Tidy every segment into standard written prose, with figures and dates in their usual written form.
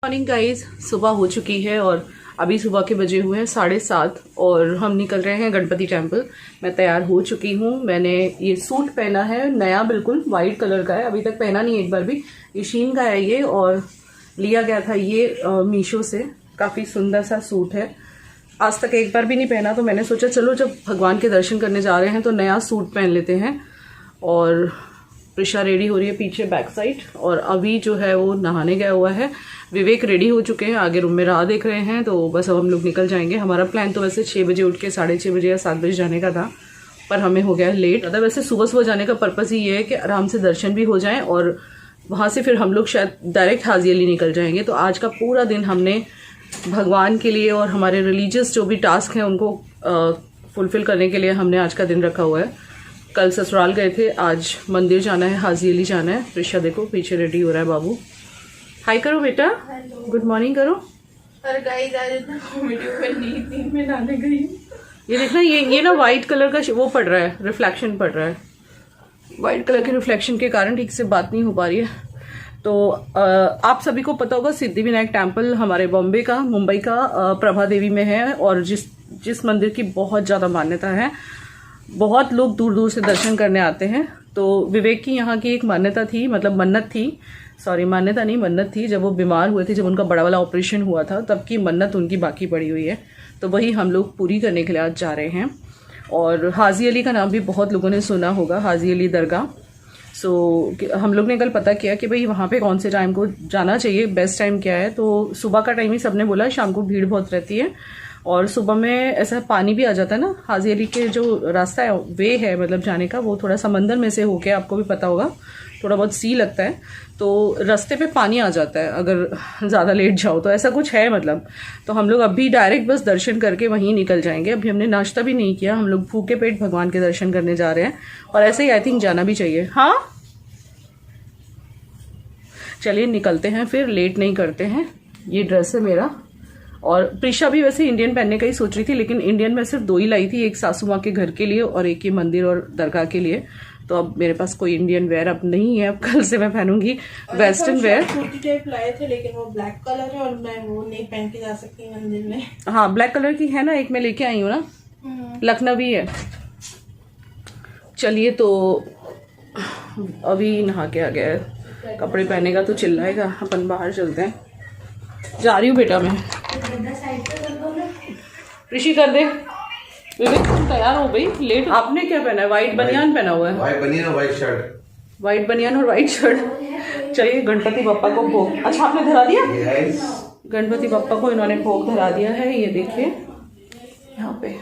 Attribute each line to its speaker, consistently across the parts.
Speaker 1: Morning guys, सुबह हो चुकी है और अभी सुबह के बजे हुए हैं 7:30 और हम निकल रहे हैं गणपति टेम्पल। मैं तैयार हो चुकी हूँ। मैंने ये सूट पहना है, नया बिल्कुल वाइट कलर का है, अभी तक पहना नहीं एक बार भी। ये शीन का है ये और लिया गया था ये मीशो से। काफ़ी सुंदर सा सूट है, आज तक एक बार भी नहीं पहना, तो मैंने सोचा चलो जब भगवान के दर्शन करने जा रहे हैं तो नया सूट पहन लेते हैं। और प्रिशा रेडी हो रही है पीछे बैक साइड और अभी जो है वो नहाने गया हुआ है। विवेक रेडी हो चुके हैं, आगे रूम में राह देख रहे हैं, तो बस अब हम लोग निकल जाएंगे। हमारा प्लान तो वैसे 6 बजे उठ के 6:30 बजे या 7 बजे जाने का था, पर हमें हो गया लेट। अगर वैसे सुबह सुबह जाने का पर्पज़ ही ये है कि आराम से दर्शन भी हो जाएं और वहाँ से फिर हम लोग शायद डायरेक्ट हाजी अली निकल जाएंगे। तो आज का पूरा दिन हमने भगवान के लिए और हमारे रिलीजियस जो भी टास्क हैं उनको फुलफिल करने के लिए हमने आज का दिन रखा हुआ है। कल ससुराल गए थे, आज मंदिर जाना है, हाजी अली जाना है। प्रिशा देखो पीछे रेडी हो रहा है। बाबू हाय करो बेटा, गुड मॉर्निंग करो।
Speaker 2: और गाइस आज वीडियो में नींद में नहाने गई।
Speaker 1: ये देखना, ये ना वाइट कलर का वो पड़ रहा है, रिफ्लेक्शन पड़ रहा है। वाइट कलर के रिफ्लेक्शन के कारण ठीक से बात नहीं हो पा रही है। तो आप सभी को पता होगा सिद्धिविनायक टेम्पल हमारे मुंबई का प्रभा देवी में है और जिस मंदिर की बहुत ज़्यादा मान्यता है। बहुत लोग दूर दूर से दर्शन करने आते हैं। तो विवेक की यहाँ की एक मान्यता थी, मतलब मन्नत थी, सॉरी मान्यता नहीं मन्नत थी। जब वो बीमार हुए थे, जब उनका बड़ा वाला ऑपरेशन हुआ था, तब की मन्नत उनकी बाकी पड़ी हुई है। तो वही हम लोग पूरी करने के लिए आज जा रहे हैं। और हाजी अली का नाम भी बहुत लोगों ने सुना होगा, हाजी अली दरगाह। हम लोग ने कल पता किया कि भाई वहाँ पे कौन से टाइम को जाना चाहिए, बेस्ट टाइम क्या है। तो सुबह का टाइम ही सबने बोला, शाम को भीड़ बहुत रहती है और सुबह में ऐसा पानी भी आ जाता है ना। हाजी अली के जो रास्ता है, वे है मतलब जाने का, वो थोड़ा समंदर में से होके, आपको भी पता होगा, थोड़ा बहुत सी लगता है, तो रास्ते पे पानी आ जाता है अगर ज़्यादा लेट जाओ, तो ऐसा कुछ है मतलब। तो हम लोग अभी डायरेक्ट बस दर्शन करके वहीं निकल जाएंगे। अभी हमने नाश्ता भी नहीं किया, हम लोग भूखे पेट भगवान के दर्शन करने जा रहे हैं और ऐसे ही आई थिंक जाना भी चाहिए। हाँ चलिए निकलते हैं फिर, लेट नहीं करते हैं। ये ड्रेस है मेरा और प्रिशा भी वैसे इंडियन पहनने का ही सोच रही थी, लेकिन इंडियन में सिर्फ 2 ही लाई थी, एक सासू माँ के घर के लिए और एक ये मंदिर और दरगाह के लिए। तो अब मेरे पास कोई इंडियन वेयर अब नहीं है, अब कल से मैं पहनूंगी वेस्टर्न वेयर।
Speaker 2: कुर्ती टाइप लाए थे लेकिन वो ब्लैक कलर है और मैं वो नहीं पहन के जा सकती मंदिर में।
Speaker 1: हाँ ब्लैक कलर की है ना, एक मैं लेके आई हूँ ना, लखनवी है। चलिए तो अभी नहा के आ गया है, कपड़े पहनेगा तो चिल्लाएगा। अपन बाहर चलते हैं, जा रही हूँ बेटा मैं। ऋषि कर दे। विवेक तुम तैयार हो गई, लेट। आपने क्या पहना है? व्हाइट बनियान पहना हुआ है,
Speaker 3: व्हाइट बनियान और व्हाइट शर्ट।
Speaker 1: व्हाइट बनियान और व्हाइट शर्ट। चलिए गणपति बप्पा को भोग, अच्छा आपने धरा दिया? गणपति बप्पा को इन्होंने भोग धरा दिया है। ये देखिए यहाँ पे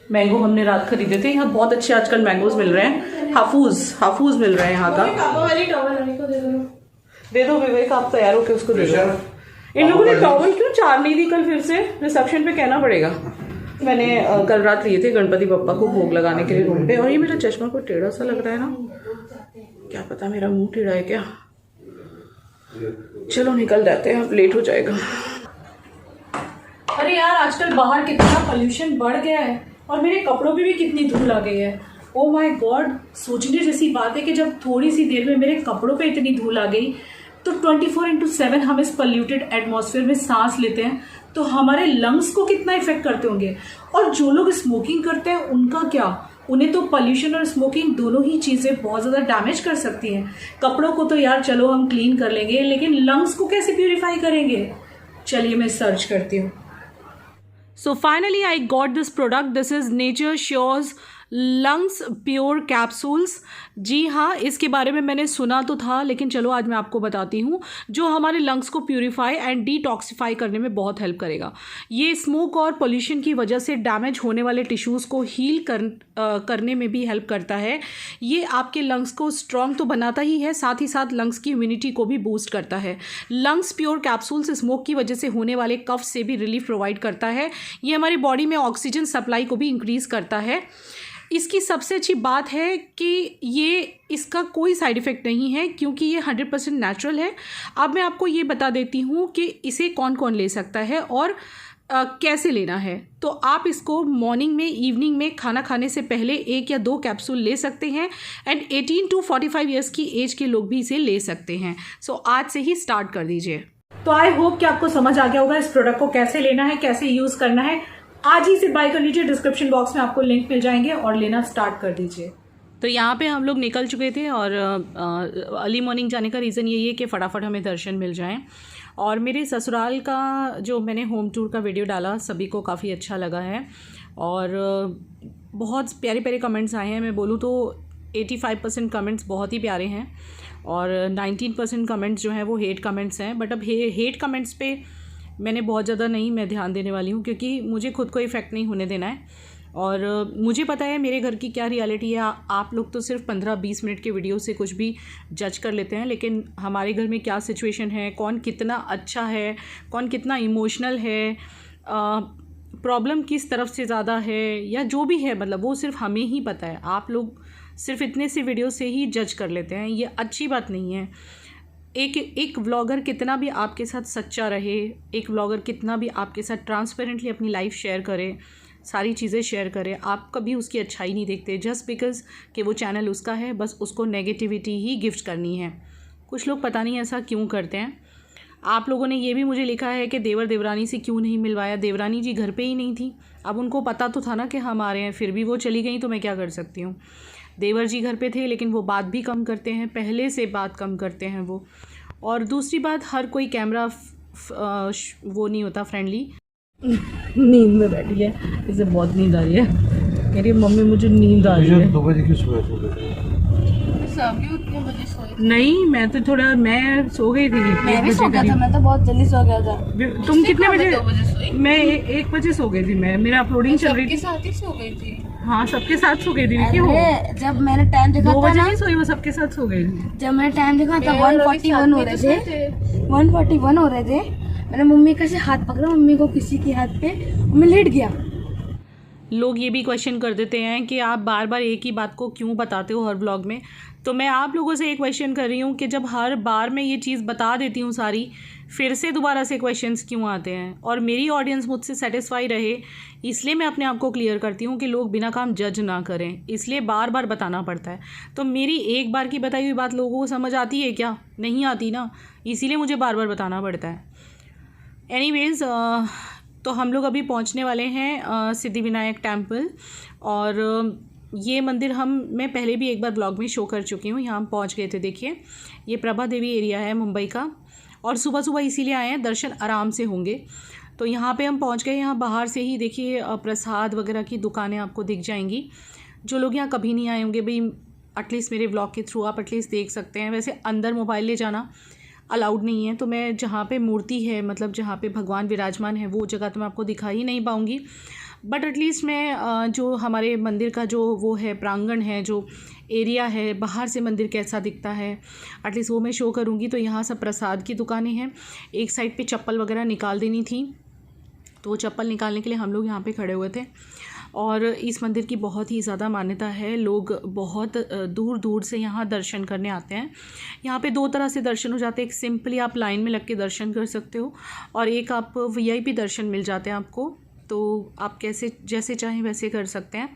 Speaker 1: मैंगो हमने रात खरीदे थे। यहाँ बहुत अच्छे आजकल मैंगोज मिल रहे हैं, हाफूज मिल रहे हैं यहाँ का। दे दो विवेक, आप तैयार होके उसको दे दो। इन लोगों ने टॉवल क्यों 4 नहीं दी कल? फिर से रिसेप्शन पे कहना पड़ेगा। मैंने कल रात लिए थे गणपति बप्पा को भोग लगाने के लिए रूम पे। और ये मेरा चश्मा को टेढ़ा सा लग रहा है ना, क्या पता मेरा मुंह टेढ़ा है क्या। चलो निकल जाते हैं, अब लेट हो जाएगा। अरे यार आजकल बाहर कितना पोल्यूशन बढ़ गया है और मेरे कपड़ों पे भी कितनी धूल आ गई है। ओ माय गॉड, सोचने जैसी बात है कि जब थोड़ी सी देर में मेरे कपड़ों पे इतनी धूल आ गई, तो 24/7 हम इस पोल्यूटेड एटमॉस्फेयर में सांस लेते हैं, तो हमारे लंग्स को कितना इफेक्ट करते होंगे। और जो लोग स्मोकिंग करते हैं उनका क्या, उन्हें तो पोल्यूशन और स्मोकिंग दोनों ही चीजें बहुत ज्यादा डैमेज कर सकती हैं। कपड़ों को तो यार चलो हम क्लीन कर लेंगे, लेकिन लंग्स को कैसे प्यूरिफाई करेंगे? चलिए मैं सर्च करती हूँ। So finally I got this product. This is Nature Sure's Lungs Pure capsules. जी हाँ, इसके बारे में मैंने सुना तो था, लेकिन चलो आज मैं आपको बताती हूँ, जो हमारे लंग्स को प्यूरिफाई एंड डिटॉक्सिफाई करने में बहुत हेल्प करेगा। ये स्मोक और पोल्यूशन की वजह से डैमेज होने वाले टिश्यूज़ को हील करने में भी हेल्प करता है। ये आपके लंग्स को स्ट्रॉन्ग तो बनाता ही है, साथ ही साथ लंग्स की इम्यूनिटी को भी बूस्ट करता है। लंग्स प्योर कैप्सूल्स स्मोक की वजह से होने वाले कफ से भी रिलीफ प्रोवाइड करता है। ये हमारी बॉडी में ऑक्सीजन सप्लाई को भी इंक्रीज़ करता है। इसकी सबसे अच्छी बात है कि इसका कोई साइड इफ़ेक्ट नहीं है, क्योंकि ये 100% नेचुरल है। अब मैं आपको ये बता देती हूँ कि इसे कौन कौन ले सकता है और कैसे लेना है। तो आप इसको मॉर्निंग में, इवनिंग में खाना खाने से पहले 1 या 2 कैप्सूल ले सकते हैं एंड 18 to 45 ईयर्स की एज के लोग भी इसे ले सकते हैं। सो आज से ही स्टार्ट कर दीजिए। तो आई होप कि आपको समझ आ गया होगा इस प्रोडक्ट को कैसे लेना है, कैसे यूज़ करना है। आज ही से बाय कर लीजिए, डिस्क्रिप्शन बॉक्स में आपको लिंक मिल जाएंगे और लेना स्टार्ट कर दीजिए। तो यहाँ पे हम लोग निकल चुके थे और अर्ली मॉर्निंग जाने का रीज़न यही है कि फ़टाफट हमें दर्शन मिल जाएं। और मेरे ससुराल का जो मैंने होम टूर का वीडियो डाला सभी को काफ़ी अच्छा लगा है और बहुत प्यारे प्यारे कमेंट्स आए हैं। मैं बोलूँ तो 85% कमेंट्स बहुत ही प्यारे हैं और 19% कमेंट्स जो हैं वो हेट कमेंट्स हैं। बट अब हेट कमेंट्स पे मैंने बहुत ज़्यादा नहीं मैं ध्यान देने वाली हूँ, क्योंकि मुझे खुद को इफ़ेक्ट नहीं होने देना है। और मुझे पता है मेरे घर की क्या रियलिटी है। आप लोग तो सिर्फ 15-20 मिनट के वीडियो से कुछ भी जज कर लेते हैं, लेकिन हमारे घर में क्या सिचुएशन है, कौन कितना अच्छा है, कौन कितना इमोशनल है, प्रॉब्लम किस तरफ से ज़्यादा है या जो भी है, मतलब वो सिर्फ हमें ही पता है। आप लोग सिर्फ इतने से वीडियो से ही जज कर लेते हैं, ये अच्छी बात नहीं है। एक व्लॉगर कितना भी आपके साथ सच्चा रहे, एक व्लॉगर कितना भी आपके साथ ट्रांसपेरेंटली अपनी लाइफ शेयर करे, सारी चीज़ें शेयर करे, आप कभी उसकी अच्छाई नहीं देखते। जस्ट बिकॉज़ कि वो चैनल उसका है, बस उसको नेगेटिविटी ही गिफ्ट करनी है। कुछ लोग पता नहीं ऐसा क्यों करते हैं। आप लोगों ने ये भी मुझे लिखा है कि देवर देवरानी से क्यों नहीं मिलवाया। देवरानी जी घर पे ही नहीं थी। अब उनको पता तो था ना कि हम आ रहे हैं, फिर भी वो चली गई, तो मैं क्या कर सकती हूँ। देवर जी घर पे थे, लेकिन वो बात भी कम करते हैं, पहले से बात कम करते हैं वो। और दूसरी बात, हर कोई कैमरा वो नहीं होता फ्रेंडली। नींद में बैठी है, इसे बहुत नींद आ रही है। कह रही है मम्मी मुझे नींद आ रही है।
Speaker 3: 2 बजे क्यों सोए?
Speaker 2: सभी उतने बजे सोए?
Speaker 1: नहीं, मैं तो थोड़ा मैं सो गई थी।
Speaker 2: मैं भी सो गया था, मैं तो बहुत जल्दी सो गया था।
Speaker 1: तुम कितने बजे?
Speaker 2: 2 बजे सोई?
Speaker 1: मैं 1 बजे सो गई थी। मेरा अपलोडिंग चल रही
Speaker 2: सबके
Speaker 1: थी।
Speaker 2: साथ ही सो गई थी।
Speaker 1: हाँ, सबके साथ सो गई थी। क्यों?
Speaker 2: अरे जब मैंने टाइम देखा
Speaker 1: 2
Speaker 2: था
Speaker 1: बजे
Speaker 2: ना,
Speaker 1: नहीं सोई, वो सबके साथ सो गई थी।
Speaker 2: जब मैंने टाइम देखा था 141 हो रहे थे, 141 हो रहे थे। मैंने मम्मी का से हाथ पकड़ा, मम्मी को किसी के हाथ पे, मैं लेट गया।
Speaker 1: लोग ये भी क्वेश्चन कर देते हैं कि आप बार बार एक ही बात को क्यों बताते हो हर व्लॉग में। तो मैं आप लोगों से एक क्वेश्चन कर रही हूँ कि जब हर बार मैं ये चीज़ बता देती हूँ सारी, फिर से दोबारा से क्वेश्चंस क्यों आते हैं। और मेरी ऑडियंस मुझसे सेटिस्फाई रहे, इसलिए मैं अपने आप को क्लियर करती हूँ कि लोग बिना काम जज ना करें, इसलिए बार बार बताना पड़ता है। तो मेरी एक बार की बताई हुई बात लोगों को समझ आती है क्या? नहीं आती ना, इसीलिए मुझे बार बार बताना पड़ता है। एनीवेज़, तो हम लोग अभी पहुंचने वाले हैं सिद्धिविनायक टेम्पल। और ये मंदिर मैं पहले भी एक बार ब्लॉग में शो कर चुकी हूँ। यहाँ हम पहुँच गए थे। देखिए, ये प्रभा देवी एरिया है मुंबई का, और सुबह सुबह इसीलिए आए हैं, दर्शन आराम से होंगे। तो यहाँ पे हम पहुँच गए। यहाँ बाहर से ही देखिए प्रसाद वगैरह की दुकानें आपको दिख जाएंगी। जो लोग यहाँ कभी नहीं आए होंगे, भाई एटलीस्ट मेरे ब्लॉग के थ्रू आप एटलीस्ट देख सकते हैं। वैसे अंदर मोबाइल ले जाना अलाउड नहीं है, तो मैं जहाँ पे मूर्ति है, मतलब जहाँ पे भगवान विराजमान है, वो जगह तो मैं आपको दिखा ही नहीं पाऊँगी। बट एटलीस्ट मैं जो हमारे मंदिर का जो वो है प्रांगण है, जो एरिया है, बाहर से मंदिर कैसा दिखता है, एटलीस्ट वो मैं शो करूँगी। तो यहाँ सब प्रसाद की दुकानें हैं। एक साइड पे चप्पल वगैरह निकाल देनी थी, तो वो चप्पल निकालने के लिए हम लोग यहाँ पे खड़े हुए थे। और इस मंदिर की बहुत ही ज़्यादा मान्यता है। लोग बहुत दूर दूर से यहाँ दर्शन करने आते हैं। यहाँ पे 2 तरह से दर्शन हो जाते हैं। एक सिंपली आप लाइन में लग के दर्शन कर सकते हो, और एक आप VIP दर्शन मिल जाते हैं आपको। तो आप जैसे चाहें वैसे कर सकते हैं।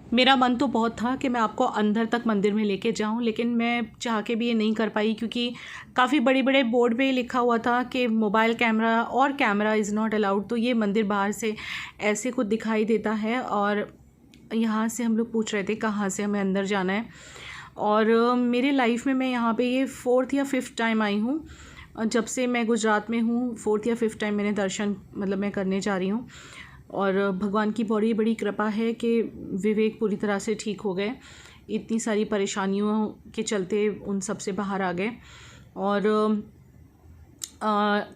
Speaker 1: मेरा मन तो बहुत था कि मैं आपको अंदर तक मंदिर में लेके जाऊं, लेकिन मैं चाह के भी ये नहीं कर पाई, क्योंकि काफ़ी बड़े बड़े बोर्ड पे लिखा हुआ था कि मोबाइल कैमरा और कैमरा इज़ नॉट अलाउड। तो ये मंदिर बाहर से ऐसे कुछ दिखाई देता है, और यहाँ से हम लोग पूछ रहे थे कहाँ से हमें अंदर जाना है। और मेरे लाइफ में मैं यहाँ पे ये 4th या 5th टाइम आई हूँ। जब से मैं गुजरात में हूँ, 4th या 5th टाइम मैंने दर्शन मतलब मैं करने जा रही हूँ। और भगवान की बड़ी बड़ी कृपा है कि विवेक पूरी तरह से ठीक हो गए। इतनी सारी परेशानियों के चलते उन सब से बाहर आ गए। और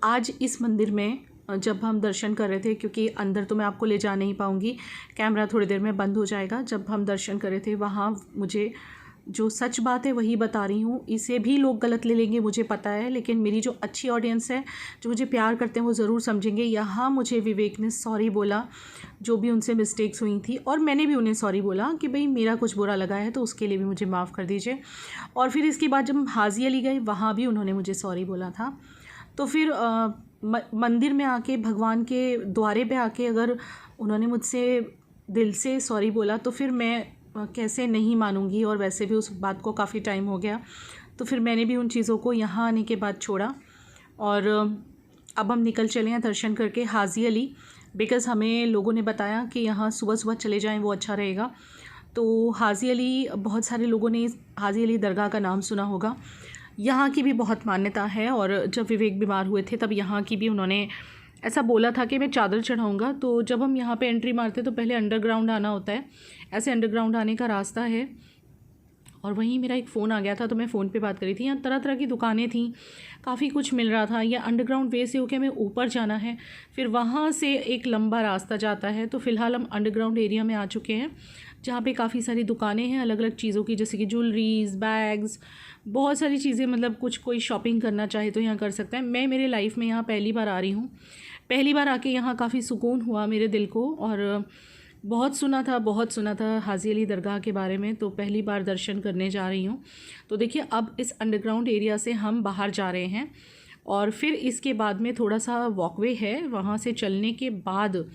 Speaker 1: आज इस मंदिर में जब हम दर्शन कर रहे थे, क्योंकि अंदर तो मैं आपको ले जा नहीं पाऊँगी, कैमरा थोड़ी देर में बंद हो जाएगा। जब हम दर्शन कर रहे थे वहाँ मुझे जो सच बात है वही बता रही हूँ। इसे भी लोग गलत ले लेंगे मुझे पता है, लेकिन मेरी जो अच्छी ऑडियंस है, जो मुझे प्यार करते हैं, वो ज़रूर समझेंगे। यहाँ मुझे विवेक ने सॉरी बोला, जो भी उनसे मिस्टेक्स हुई थी, और मैंने भी उन्हें सॉरी बोला कि भाई मेरा कुछ बुरा लगा है तो उसके लिए भी मुझे माफ़ कर दीजिए। और फिर इसके बाद जब हम हाजी अली गए, वहाँ भी उन्होंने मुझे सॉरी बोला था। तो फिर मंदिर में आके, भगवान के द्वारे पे आके अगर उन्होंने मुझसे दिल से सॉरी बोला तो फिर मैं कैसे नहीं मानूंगी, और वैसे भी उस बात को काफ़ी टाइम हो गया, तो फिर मैंने भी उन चीज़ों को यहाँ आने के बाद छोड़ा। और अब हम निकल चले हैं दर्शन करके हाजी अली, बिकॉज़ हमें लोगों ने बताया कि यहाँ सुबह सुबह चले जाएं वो अच्छा रहेगा। तो हाजी अली, बहुत सारे लोगों ने हाजी अली दरगाह का नाम सुना होगा, यहाँ की भी बहुत मान्यता है। और जब विवेक बीमार हुए थे तब यहाँ की भी उन्होंने ऐसा बोला था कि मैं चादर चढ़ाऊँगा। तो जब हम यहाँ पे एंट्री मारते तो पहले अंडरग्राउंड आना होता है, ऐसे अंडरग्राउंड आने का रास्ता है। और वहीं मेरा एक फ़ोन आ गया था तो मैं फ़ोन पे बात करी थी। यहाँ तरह तरह की दुकानें थीं, काफ़ी कुछ मिल रहा था। यह अंडरग्राउंड वे से होकर हमें ऊपर जाना है, फिर वहाँ से एक लंबा रास्ता जाता है। तो फ़िलहाल हम अंडरग्राउंड एरिया में आ चुके हैं, जहाँ पे काफ़ी सारी दुकानें हैं अलग अलग चीज़ों की, जैसे कि ज्वेलरीज, बैग्स, बहुत सारी चीज़ें। मतलब कुछ कोई शॉपिंग करना चाहे तो यहाँ कर सकता है। मैं मेरे लाइफ में यहाँ पहली बार आ रही हूँ, पहली बार आके यहाँ काफ़ी सुकून हुआ मेरे दिल को। और बहुत सुना था हाजी अली दरगाह के बारे में, तो पहली बार दर्शन करने जा रही हूँ। तो देखिए अब इस अंडरग्राउंड एरिया से हम बाहर जा रहे हैं, और फिर इसके बाद में थोड़ा सा वॉकवे है। वहाँ से चलने के बाद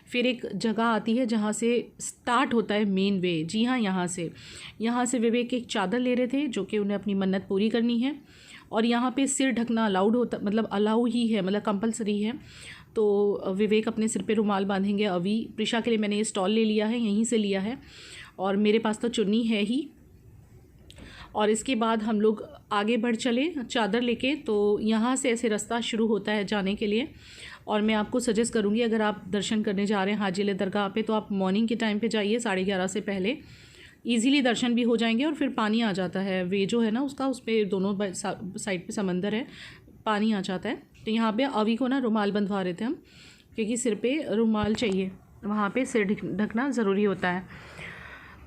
Speaker 1: फिर एक जगह आती है जहाँ से स्टार्ट होता है मेन वे। जी हाँ, यहाँ से विवेक एक चादर ले रहे थे जो कि उन्हें अपनी मन्नत पूरी करनी है। और यहाँ पे सिर ढकना अलाउड होता, मतलब अलाउ ही है, मतलब कंपलसरी है। तो विवेक अपने सिर पे रुमाल बांधेंगे। अभी प्रिशा के लिए मैंने ये स्टॉल ले लिया है, यहीं से लिया है, और मेरे पास तो चुन्नी है ही। और इसके बाद हम लोग आगे बढ़ चले चादर लेके। तो यहाँ से ऐसे रास्ता शुरू होता है जाने के लिए। और मैं आपको सजेस्ट करूँगी, अगर आप दर्शन करने जा रहे हैं हाजी अली दरगाह पे, तो आप मॉर्निंग के टाइम पे जाइए, 11:30 से पहले। ईज़िली दर्शन भी हो जाएंगे। और फिर पानी आ जाता है, वे जो है ना उसका, उस पर दोनों साइड पे समंदर है, पानी आ जाता है। तो यहाँ पे अवी को ना रुमाल बंधवा रहे थे हम, क्योंकि सिर पे रुमाल चाहिए, वहाँ पे सिर ढकना ज़रूरी होता है।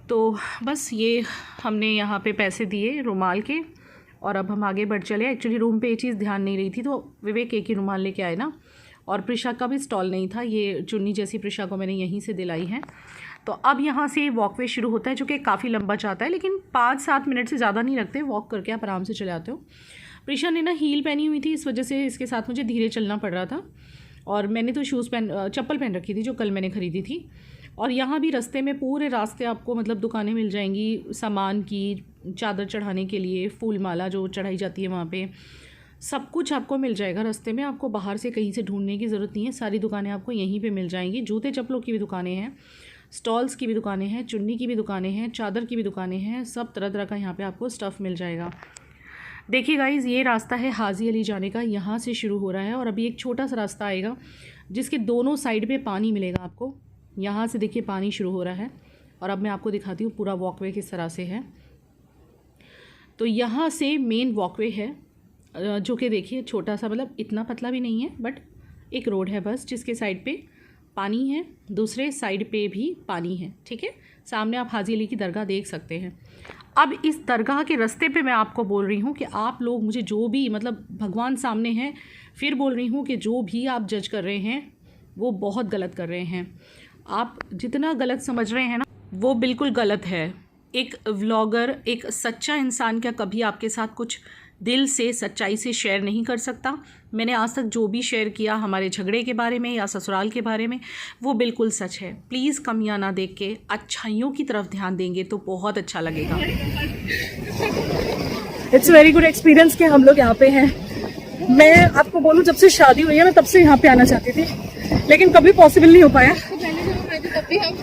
Speaker 1: तो बस ये हमने यहाँ पे पैसे दिए रुमाल के, और अब हम आगे बढ़ चले। एक्चुअली रूम पे ये चीज़ ध्यान नहीं रही थी, तो विवेक एक ही रुमाल लेके आए ना, और प्रिशा का भी स्टॉल नहीं था। ये चुन्नी जैसी प्रिशा को मैंने यहीं से दिलाई है। तो अब यहाँ से वॉकवे शुरू होता है, जो कि काफ़ी लंबा जाता है, लेकिन 5-7 मिनट से ज़्यादा नहीं लगते। वॉक करके आप आराम से चले आते हो। प्रिशा ने ना हील पहनी हुई थी, इस वजह से इसके साथ मुझे धीरे चलना पड़ रहा था। और मैंने तो चप्पल पहन रखी थी जो कल मैंने ख़रीदी थी। और यहाँ भी रास्ते में पूरे रास्ते आपको मतलब दुकानें मिल जाएंगी सामान की, चादर चढ़ाने के लिए, फूल माला जो चढ़ाई जाती है वहाँ पे, सब कुछ आपको मिल जाएगा रास्ते में। आपको बाहर से कहीं से ढूंढने की ज़रूरत नहीं है, सारी दुकानें आपको यहीं पे मिल जाएंगी। जूते चप्पलों की भी दुकानें हैं, स्टॉल्स की भी दुकानें हैं, चुन्नी की भी दुकानें हैं, चादर की भी दुकानें हैं, सब तरह तरह का यहाँ पे आपको स्टफ़ मिल जाएगा। देखिए गाइज़, ये रास्ता है हाजी अली जाने का, यहाँ से शुरू हो रहा है। और अभी एक छोटा सा रास्ता आएगा जिसके दोनों साइड पे पानी मिलेगा आपको। यहाँ से देखिए पानी शुरू हो रहा है, और अब मैं आपको दिखाती हूँ पूरा वॉकवे किस तरह से है। तो यहाँ से मेन वॉकवे है, जो कि देखिए छोटा सा, मतलब इतना पतला भी नहीं है, बट एक रोड है बस, जिसके साइड पे पानी है, दूसरे साइड पे भी पानी है। ठीक है, सामने आप हाजी अली की दरगाह देख सकते हैं। अब इस दरगाह के रास्ते पे मैं आपको बोल रही हूँ कि आप लोग मुझे जो भी, मतलब भगवान सामने हैं, फिर बोल रही हूँ कि जो भी आप जज कर रहे हैं वो बहुत गलत कर रहे हैं। आप जितना गलत समझ रहे हैं ना, वो बिल्कुल गलत है। एक व्लॉगर, एक सच्चा इंसान क्या कभी आपके साथ कुछ दिल से, सच्चाई से शेयर नहीं कर सकता? मैंने आज तक जो भी शेयर किया हमारे झगड़े के बारे में या ससुराल के बारे में, वो बिल्कुल सच है। प्लीज़ कमियां ना देख के अच्छाइयों की तरफ ध्यान देंगे तो बहुत अच्छा लगेगा।
Speaker 4: इट्स वेरी गुड एक्सपीरियंस कि हम लोग यहाँ पे हैं। मैं आपको बोलूँ, जब से शादी हुई है मैं तब से यहाँ पे आना चाहती थी, लेकिन कभी पॉसिबल नहीं हो पाया।
Speaker 2: तब भी हम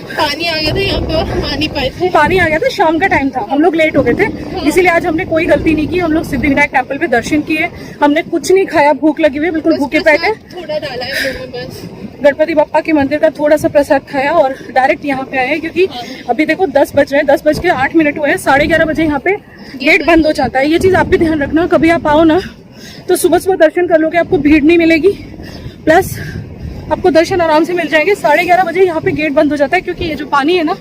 Speaker 2: पानी आ गया था यहाँ पे और हम आ नहीं पाए थे।
Speaker 4: पानी आ गया था, शाम का टाइम था, हम लोग लेट हो गए थे, इसीलिए आज हमने कोई गलती नहीं की। हम लोग सिद्धिविनायक टेम्पल पे दर्शन किए, हमने कुछ नहीं खाया, भूख लगी हुई, बिल्कुल भूखे बैठे,
Speaker 2: थोड़ा डाला है मुंह में बस।
Speaker 4: गणपति बप्पा के मंदिर का थोड़ा सा प्रसाद खाया और डायरेक्ट यहाँ पे आए, क्योंकि अभी देखो 10 बज रहे हैं, 10:08 हुए हैं। 11:30 बजे यहाँ पे गेट बंद हो जाता है। ये चीज आप भी ध्यान रखना, कभी आप आओ ना तो सुबह सुबह दर्शन कर लोगे, आपको भीड़ नहीं मिलेगी, प्लस आपको दर्शन आराम से मिल जाएंगे। 11:30 बजे यहाँ पे गेट बंद हो जाता है, क्योंकि ये जो पानी है ना,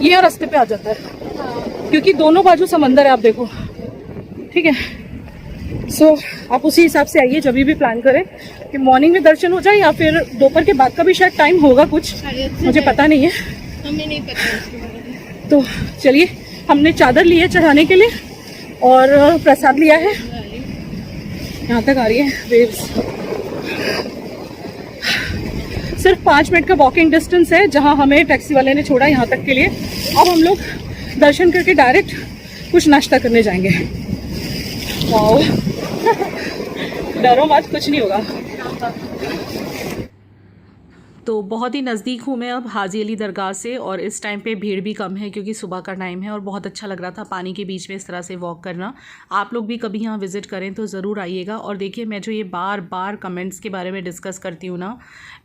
Speaker 4: ये रास्ते पे आ जाता है, क्योंकि दोनों बाजू समंदर है, आप देखो। ठीक है, सो आप उसी हिसाब से आइए जब भी प्लान करें, कि मॉर्निंग में दर्शन हो जाए या फिर दोपहर के बाद का भी शायद टाइम होगा कुछ, मुझे पता नहीं है,
Speaker 2: हमें नहीं पता।
Speaker 4: तो चलिए, हमने चादर ली है चढ़ाने के लिए और प्रसाद लिया है। यहाँ तक आ रही है वेव्स। सिर्फ 5 मिनट का वॉकिंग डिस्टेंस है जहां हमें टैक्सी वाले ने छोड़ा यहाँ तक के लिए। अब हम लोग दर्शन करके डायरेक्ट कुछ नाश्ता करने जाएंगे। वाओ डरो मत, कुछ नहीं होगा।
Speaker 1: तो बहुत ही नज़दीक हूँ मैं अब हाजी अली दरगाह से, और इस टाइम पे भीड़ भी कम है क्योंकि सुबह का टाइम है और बहुत अच्छा लग रहा था पानी के बीच में इस तरह से वॉक करना। आप लोग भी कभी यहाँ विज़िट करें तो ज़रूर आइएगा। और देखिए, मैं जो ये बार बार कमेंट्स के बारे में डिस्कस करती हूँ ना,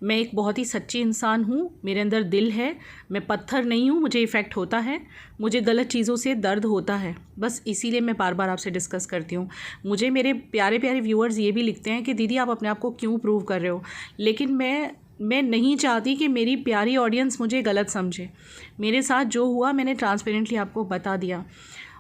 Speaker 1: मैं एक बहुत ही सच्ची इंसान हूँ, मेरे अंदर दिल है, मैं पत्थर नहीं हूँ, मुझे इफ़ेक्ट होता है, मुझे गलत चीज़ों से दर्द होता है, बस इसीलिए मैं बार बार आपसे डिस्कस करती हूँ। मुझे मेरे प्यारे प्यारे व्यूअर्स ये भी लिखते हैं कि दीदी आप अपने आप को क्यों प्रूव कर रहे हो, लेकिन मैं नहीं चाहती कि मेरी प्यारी ऑडियंस मुझे गलत समझे। मेरे साथ जो हुआ मैंने ट्रांसपेरेंटली आपको बता दिया,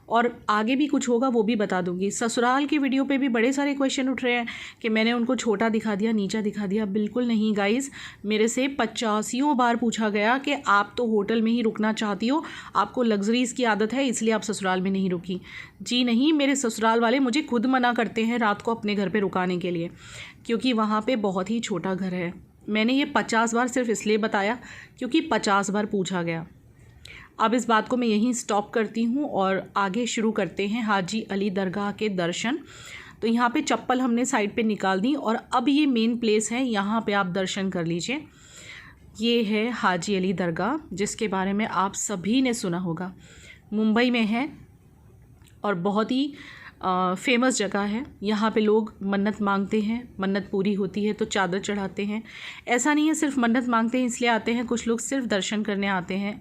Speaker 1: और आगे भी कुछ होगा वो भी बता दूंगी। ससुराल की वीडियो पे भी बड़े सारे क्वेश्चन उठ रहे हैं कि मैंने उनको छोटा दिखा दिया, नीचा दिखा दिया। बिल्कुल नहीं गाइज़, मेरे से 85 बार पूछा गया कि आप तो होटल में ही रुकना चाहती हो, आपको लग्जरीज़ की आदत है, इसलिए आप ससुराल में नहीं रुकी। जी नहीं, मेरे ससुराल वाले मुझे खुद मना करते हैं रात को अपने घर पर रुकाने के लिए, क्योंकि वहाँ पर बहुत ही छोटा घर है। मैंने ये 50 बार सिर्फ इसलिए बताया क्योंकि 50 बार पूछा गया। अब इस बात को मैं यहीं स्टॉप करती हूँ और आगे शुरू करते हैं हाजी अली दरगाह के दर्शन। तो यहाँ पे चप्पल हमने साइड पे निकाल दी और अब ये मेन प्लेस है, यहाँ पे आप दर्शन कर लीजिए। ये है हाजी अली दरगाह, जिसके बारे में आप सभी ने सुना होगा, मुंबई में है और बहुत ही फेमस जगह है। यहाँ पे लोग मन्नत मांगते हैं, मन्नत पूरी होती है तो चादर चढ़ाते हैं। ऐसा नहीं है सिर्फ मन्नत मांगते हैं इसलिए आते हैं, कुछ लोग सिर्फ दर्शन करने आते हैं,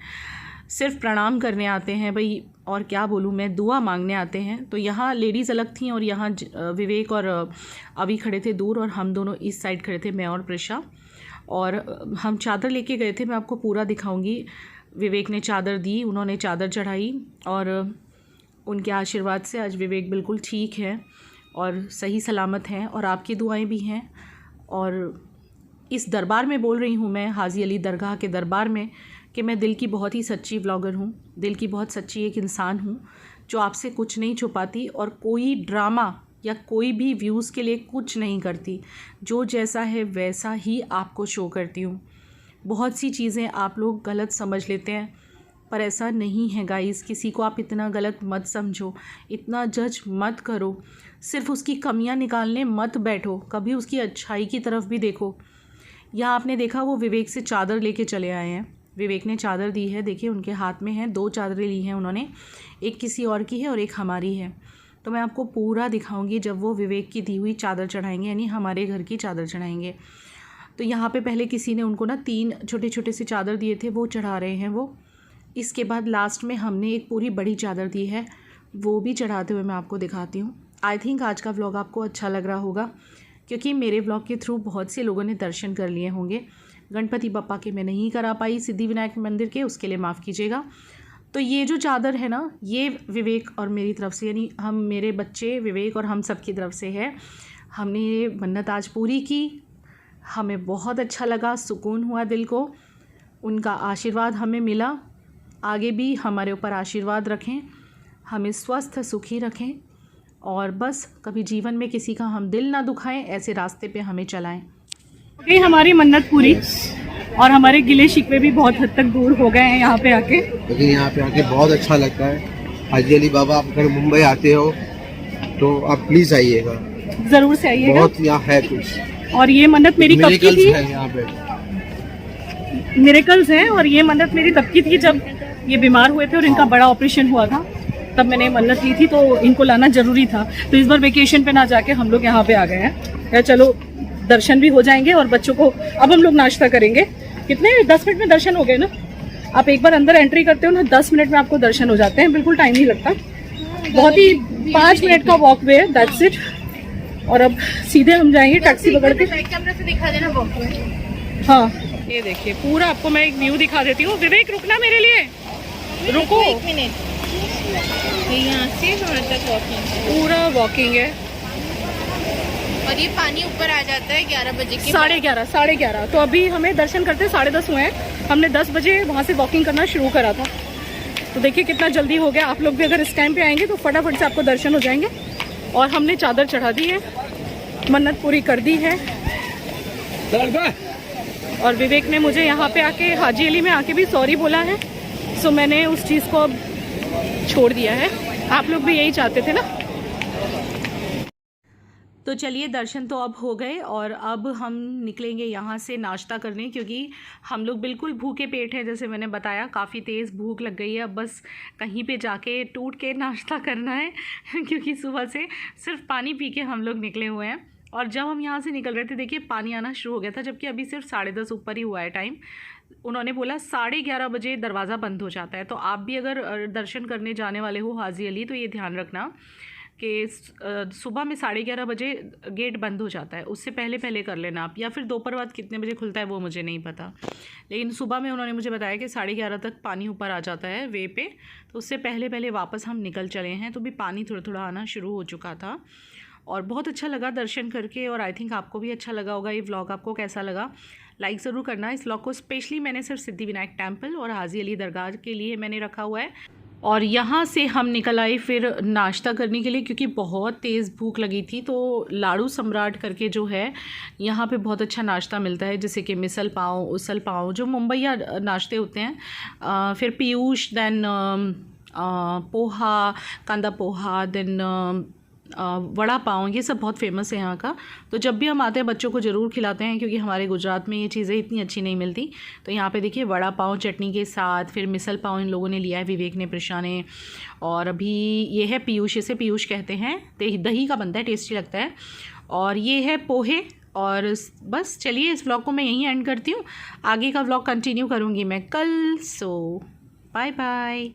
Speaker 1: सिर्फ प्रणाम करने आते हैं भाई, और क्या बोलूँ मैं, दुआ मांगने आते हैं। तो यहाँ लेडीज़ अलग थी और यहाँ विवेक और अभी खड़े थे दूर, और हम दोनों इस साइड खड़े थे, मैं और प्रिशा, और हम चादर लेके गए थे। मैं आपको पूरा दिखाऊंगी। विवेक ने चादर दी, उन्होंने चादर चढ़ाई, और उनके आशीर्वाद से आज विवेक बिल्कुल ठीक है और सही सलामत हैं, और आपकी दुआएं भी हैं। और इस दरबार में बोल रही हूँ मैं, हाजी अली दरगाह के दरबार में, कि मैं दिल की बहुत ही सच्ची व्लॉगर हूँ, दिल की बहुत सच्ची एक इंसान हूँ जो आपसे कुछ नहीं छुपाती और कोई ड्रामा या कोई भी व्यूज़ के लिए कुछ नहीं करती। जो जैसा है वैसा ही आपको शो करती हूँ। बहुत सी चीज़ें आप लोग गलत समझ लेते हैं, पर ऐसा नहीं है गाइज़। किसी को आप इतना गलत मत समझो, इतना जज मत करो, सिर्फ उसकी कमियां निकालने मत बैठो, कभी उसकी अच्छाई की तरफ भी देखो। यहाँ आपने देखा वो विवेक से चादर लेके चले आए हैं, विवेक ने चादर दी है, देखिए उनके हाथ में है, 2 चादरें ली हैं उन्होंने, एक किसी और की है और एक हमारी है। तो मैं आपको पूरा दिखाऊंगी जब वो विवेक की दी हुई चादर चढ़ाएंगे, यानी हमारे घर की चादर चढ़ाएंगे। तो यहाँ पे पहले किसी ने उनको ना 3 छोटे छोटे से चादर दिए थे, वो चढ़ा रहे हैं वो। इसके बाद लास्ट में हमने एक पूरी बड़ी चादर दी है, वो भी चढ़ाते हुए मैं आपको दिखाती हूँ। आई थिंक आज का व्लॉग आपको अच्छा लग रहा होगा, क्योंकि मेरे व्लॉग के थ्रू बहुत से लोगों ने दर्शन कर लिए होंगे। गणपति बप्पा के मैं नहीं करा पाई, सिद्धिविनायक मंदिर के, उसके लिए माफ़ कीजिएगा। तो ये जो चादर है ना, ये विवेक और मेरी तरफ से, यानी हम, मेरे बच्चे, विवेक और हम सब की तरफ से है। हमने ये मन्नत आज पूरी की, हमें बहुत अच्छा लगा, सुकून हुआ दिल को, उनका आशीर्वाद हमें मिला। आगे भी हमारे ऊपर आशीर्वाद रखें, हमें स्वस्थ सुखी रखें, और बस कभी जीवन में किसी का हम दिल ना दुखाएं, ऐसे रास्ते पे हमें चलाएं।
Speaker 4: ये हमारी मन्नत पूरी और हमारे गिले शिकवे भी बहुत हद तक दूर हो गए हैं यहाँ पे आके।
Speaker 5: लेकिन यहाँ पे आके बहुत अच्छा लगता है। हाजी अली बाबा, आप अगर मुंबई आते हो तो आप प्लीज आइएगा,
Speaker 4: जरूर से आइएगा।
Speaker 5: बहुत यहाँ है कुछ।
Speaker 4: और ये मन्नत मेरी कब की थी?
Speaker 5: यहाँ पे
Speaker 4: मिरेकल्स हैं, और ये मन्नत मेरी तब की थी जब ये बीमार हुए थे और इनका बड़ा ऑपरेशन हुआ था, तब मैंने मन्नत ली थी, तो इनको लाना जरूरी था। तो इस बार वेकेशन पे ना जाके हम लोग यहाँ पे आ गए हैं। या चलो दर्शन भी हो जाएंगे, और बच्चों को अब हम लोग नाश्ता करेंगे। कितने 10 मिनट में दर्शन हो गए ना। आप एक बार अंदर एंट्री करते हो ना, 10 मिनट में आपको दर्शन हो जाते हैं, बिल्कुल टाइम नहीं लगता। बहुत ही 5 मिनट का वॉक वे है, दैट्स इट। और अब सीधे हम जाएंगे टैक्सी पकड़ के।
Speaker 2: कैमरा से दिखा देना वॉक में।
Speaker 4: हाँ, ये देखिए पूरा आपको मैं एक व्यू दिखा देती हूँ। विवेक रुकना मेरे लिए, रुको
Speaker 2: 1 मिनट। यहाँ से वहाँ तक वॉकिंग है,
Speaker 4: पूरा वॉकिंग है।
Speaker 2: और ये पानी ऊपर आ जाता है 11 बजे के
Speaker 4: 11:30। तो अभी हमें दर्शन करते 10:30 हुए हैं। हमने 10 बजे वहाँ से वॉकिंग करना शुरू करा था। तो देखिए कितना जल्दी हो गया। आप लोग भी अगर इस टाइम पे आएंगे तो फटाफट से आपको दर्शन हो जाएंगे। और हमने चादर चढ़ा दी है, मन्नत पूरी कर दी है। और विवेक ने मुझे यहाँ पे आके हाजी अली में आके भी सॉरी बोला है, सो मैंने उस चीज़ को अब छोड़ दिया है। आप लोग भी यही चाहते थे ना।
Speaker 1: तो चलिए दर्शन तो अब हो गए और अब हम निकलेंगे यहाँ से नाश्ता करने, क्योंकि हम लोग बिल्कुल भूखे पेट हैं। जैसे मैंने बताया काफ़ी तेज़ भूख लग गई है। अब बस कहीं पे जाके टूट के नाश्ता करना है क्योंकि सुबह से सिर्फ पानी पी के हम लोग निकले हुए हैं। और जब हम यहाँ से निकल रहे थे देखिए पानी आना शुरू हो गया था, जबकि अभी सिर्फ 10:30 ऊपर ही हुआ है टाइम। उन्होंने बोला 11:30 बजे दरवाज़ा बंद हो जाता है। तो आप भी अगर दर्शन करने जाने वाले हो हाजी अली तो ये ध्यान रखना कि सुबह में 11:30 बजे गेट बंद हो जाता है, उससे पहले पहले कर लेना आप, या फिर दोपहर बाद कितने बजे खुलता है वो मुझे नहीं पता, लेकिन सुबह में उन्होंने मुझे बताया कि 11:30 तक पानी ऊपर आ जाता है वे पे, तो उससे पहले पहले वापस हम निकल चले हैं। तो भी पानी थोड़ा थोड़ा आना शुरू हो चुका था और बहुत अच्छा लगा दर्शन करके। और आई थिंक आपको भी अच्छा लगा होगा। ये व्लॉग आपको कैसा लगा लाइक ज़रूर करना। इस व्लॉग को स्पेशली मैंने सिर्फ सिद्धिविनायक टेम्पल और हाजी अली दरगाह के लिए मैंने रखा हुआ है। और यहाँ से हम निकल आए फिर नाश्ता करने के लिए, क्योंकि बहुत तेज़ भूख लगी थी। तो लाड़ू सम्राट करके जो है यहाँ पे बहुत अच्छा नाश्ता मिलता है, जैसे कि मिसल पाव, उसल पाव, जो मुंबईया नाश्ते होते हैं। फिर पीयूष, देन पोहा, कांदा पोहा, देन वड़ा पाव, ये सब बहुत फेमस है यहाँ का। तो जब भी हम आते हैं बच्चों को ज़रूर खिलाते हैं, क्योंकि हमारे गुजरात में ये चीज़ें इतनी अच्छी नहीं मिलती। तो यहाँ पे देखिए वड़ा पाव चटनी के साथ, फिर मिसल पाव इन लोगों ने लिया है, विवेक ने, प्रिशा ने। और अभी ये है पीयूष, इसे पीयूष कहते हैं, दही का बनता है, टेस्टी लगता है। और ये है पोहे। और बस चलिए इस व्लॉग को मैं यहीं एंड करती हूँ, आगे का व्लॉग कंटिन्यू करूँगी मैं कल। सो बाय बाय।